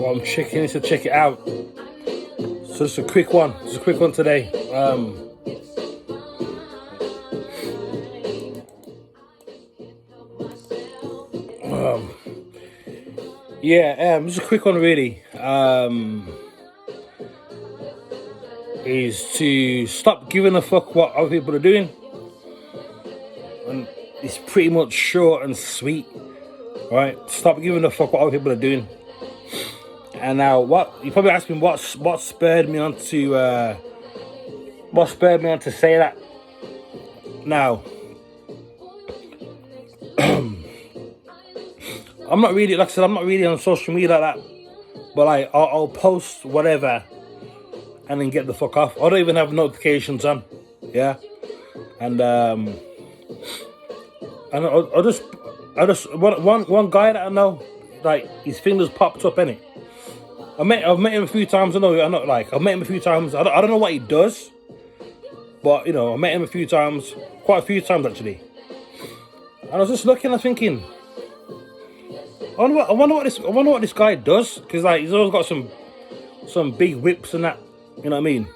So I'm checking this to check it out. So just a quick one. Just a quick one today. Just a quick one really. Is to stop giving a fuck what other people are doing. And it's pretty much short and sweet. Right? Stop giving a fuck what other people are doing. And now, what you probably asked me what spurred me on to say that. Now, I'm not really, like I said, I'm not really on social media like that. But like, I'll post whatever, and then get the fuck off. I don't even have notifications on. Yeah, and I just one guy that I know, like his fingers popped up in it. I've met him a few times. I've met him a few times. I don't know what he does, but I met him a few times, quite a few times actually. And I was just looking and thinking, I wonder what this guy does, because like he's always got some big whips and that. You know what I mean?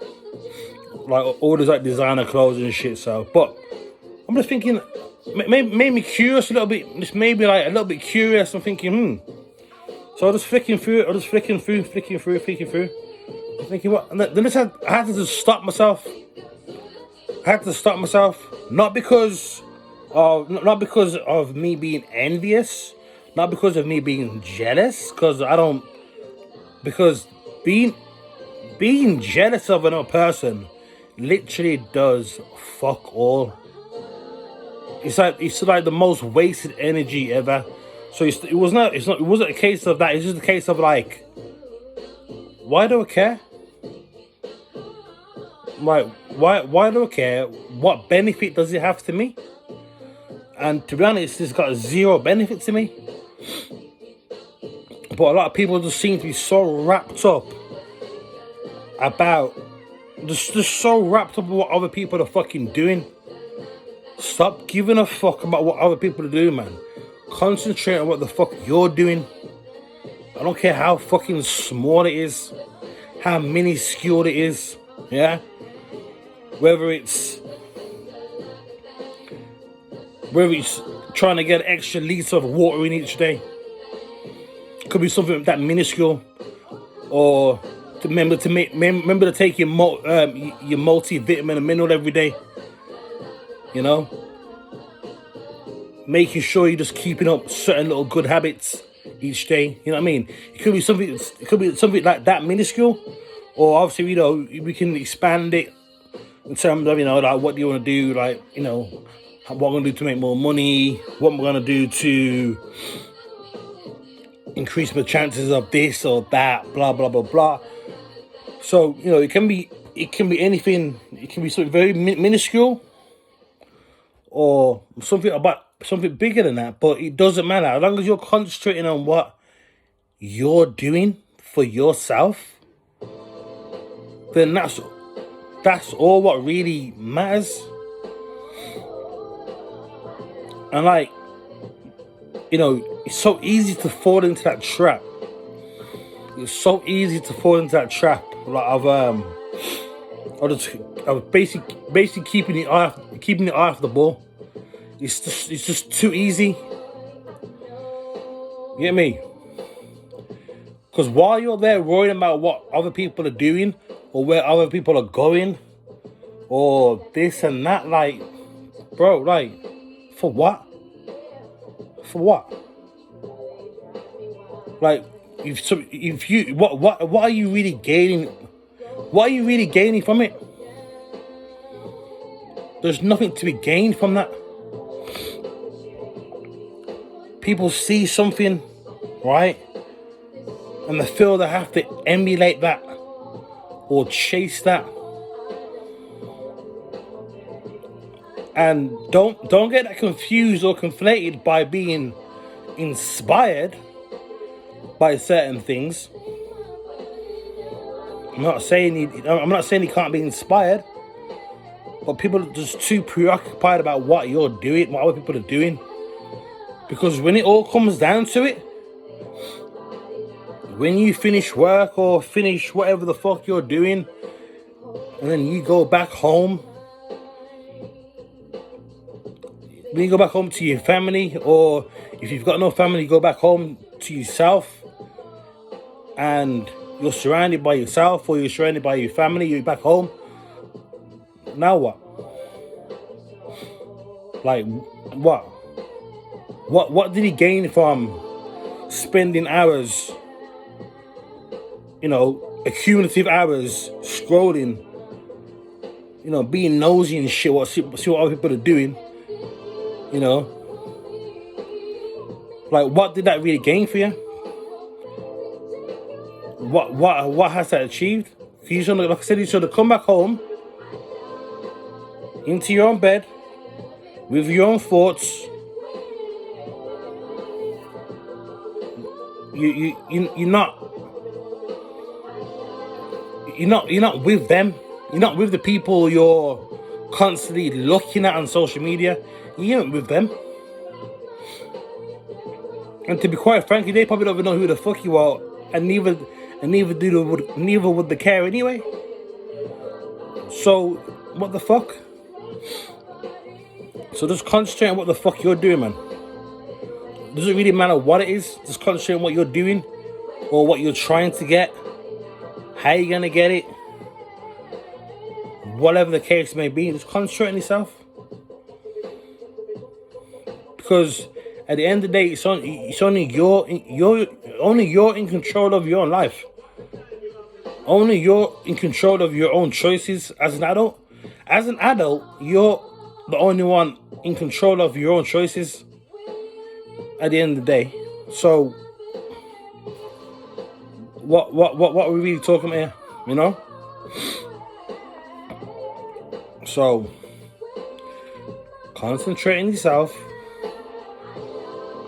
Like all these like designer clothes and shit. So, but I'm just thinking, made me curious a little bit. Just maybe like a little bit curious. I'm thinking, So I was just flicking through. I'm thinking what? And then I had to just stop myself. Not because of me being envious, not because of me being jealous, because being jealous of another person literally does fuck all. It's like the most wasted energy ever. So it wasn't a case of that. It's just a case of like, why do I care? Like, why do I care? What benefit does it have to me? And to be honest, it's got zero benefit to me. But a lot of people just seem to be so wrapped up about, just so wrapped up with what other people are fucking doing. Stop giving a fuck about what other people are doing, man. Concentrate on what the fuck you're doing. I don't care how fucking small it is, how minuscule it is, yeah? Whether it's trying to get an extra litre of water in each day. Could be something that minuscule. Or remember to take your multivitamin and mineral every day. Making sure you're just keeping up certain little good habits each day. You know what I mean? It could be something like that minuscule. Or obviously, we can expand it in terms of, like what do you want to do, like, what I'm going to do to make more money, what I'm going to do to increase my chances of this or that, blah, blah, blah, blah. So, it can be anything. It can be something very minuscule or something bigger than that, but it doesn't matter. As long as you're concentrating on what you're doing for yourself, then that's all what really matters. And like, it's so easy to fall into that trap. It's so easy to fall into that trap. Like I was basically keeping the eye off the ball. It's just too easy. You get me? Because while you're there worrying about what other people are doing or where other people are going or this and that, like, bro, like, for what? Like, what are you really gaining? What are you really gaining from it? There's nothing to be gained from that. People see something, right? And they feel they have to emulate that or chase that. And don't get that confused or conflated by being inspired by certain things. I'm not saying he can't be inspired, but people are just too preoccupied about what you're doing, what other people are doing. Because when it all comes down to it, when you finish work or finish whatever the fuck you're doing, and then you go back home, when you go back home to your family, or if you've got no family, you go back home to yourself, and you're surrounded by yourself, or you're surrounded by your family, you're back home. Now what? Like, what? What did he gain from spending hours, accumulative hours scrolling, being nosy and shit, see what other people are doing, Like, what did that really gain for you? What has that achieved? You should, like I said, you should have come back home into your own bed with your own thoughts. You're not with them. You're not with the people you're constantly looking at on social media. You ain't with them. And to be quite frank, they probably don't even know who the fuck you are, and neither would they care anyway. So what the fuck? So just concentrate on what the fuck you're doing, man. Doesn't really matter what it is. Just concentrate on what you're doing, or what you're trying to get, how you're gonna get it, whatever the case may be. Just concentrate on yourself, because at the end of the day, it's only you're in control of your own life. Only you're in control of your own choices as an adult. As an adult, you're the only one in control of your own choices at the end of the day. So what are we really talking about here? So concentrate on yourself,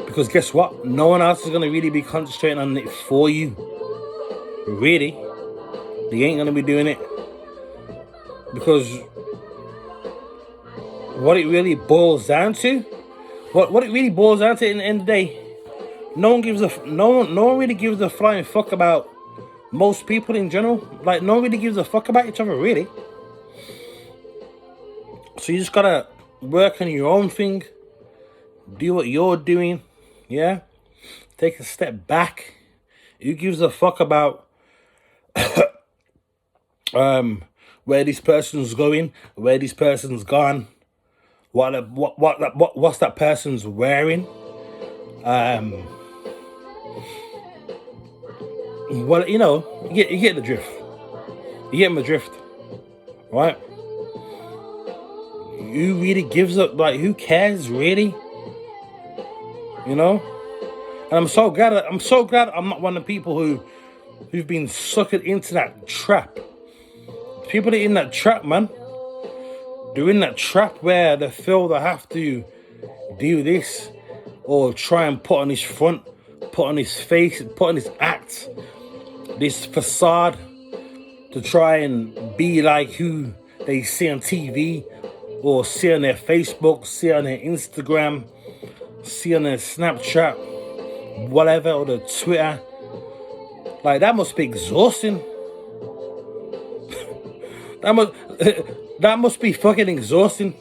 because guess what? No one else is going to really be concentrating on it for you. Really. They ain't going to be doing it. Because what it really boils down to, what it really boils down to in the end of the day, no one really gives a flying fuck about most people in general. Like, no one really gives a fuck about each other, really. So you just gotta work on your own thing, do what you're doing, yeah? Take a step back. Who gives a fuck about where this person's going, where this person's gone, what's that person's wearing? Well, you get the drift. You get my drift, right? Who really gives up? Like, who cares, really? And I'm so glad I'm not one of the people who've been suckered into that trap. People that are in that trap, man. They're in that trap where they feel they have to do this, or try and put on this front, put on this face, put on this act, this facade, to try and be like who they see on TV, or see on their Facebook, see on their Instagram, see on their Snapchat, whatever, or the Twitter. Like, that must be exhausting. that must be fucking exhausting.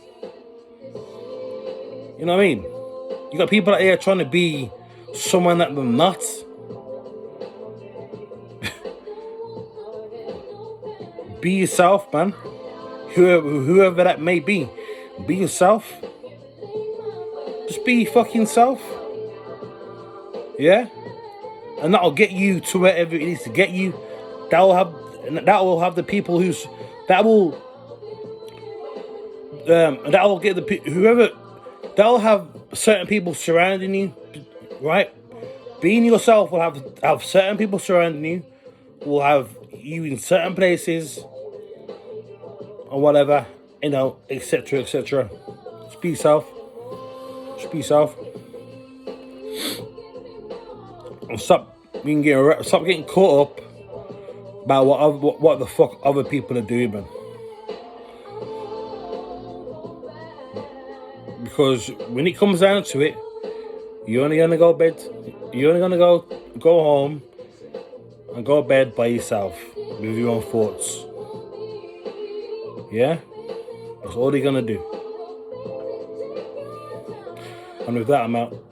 You know what I mean? You got people out here trying to be someone that they're not. Be yourself, man. Whoever that may be. Be yourself. Just be your fucking self. Yeah? And that'll get you to wherever it needs to get you. That will have the people that'll have certain people surrounding you, right? Being yourself will have certain people surrounding you, will have you in certain places, or whatever, etc., etc. Just be yourself. Just be yourself. And stop getting caught up about what the fuck other people are doing, man. Because when it comes down to it, you're only gonna go home, and go to bed by yourself with your own thoughts. Yeah? That's all you're gonna do. And with that, I'm out.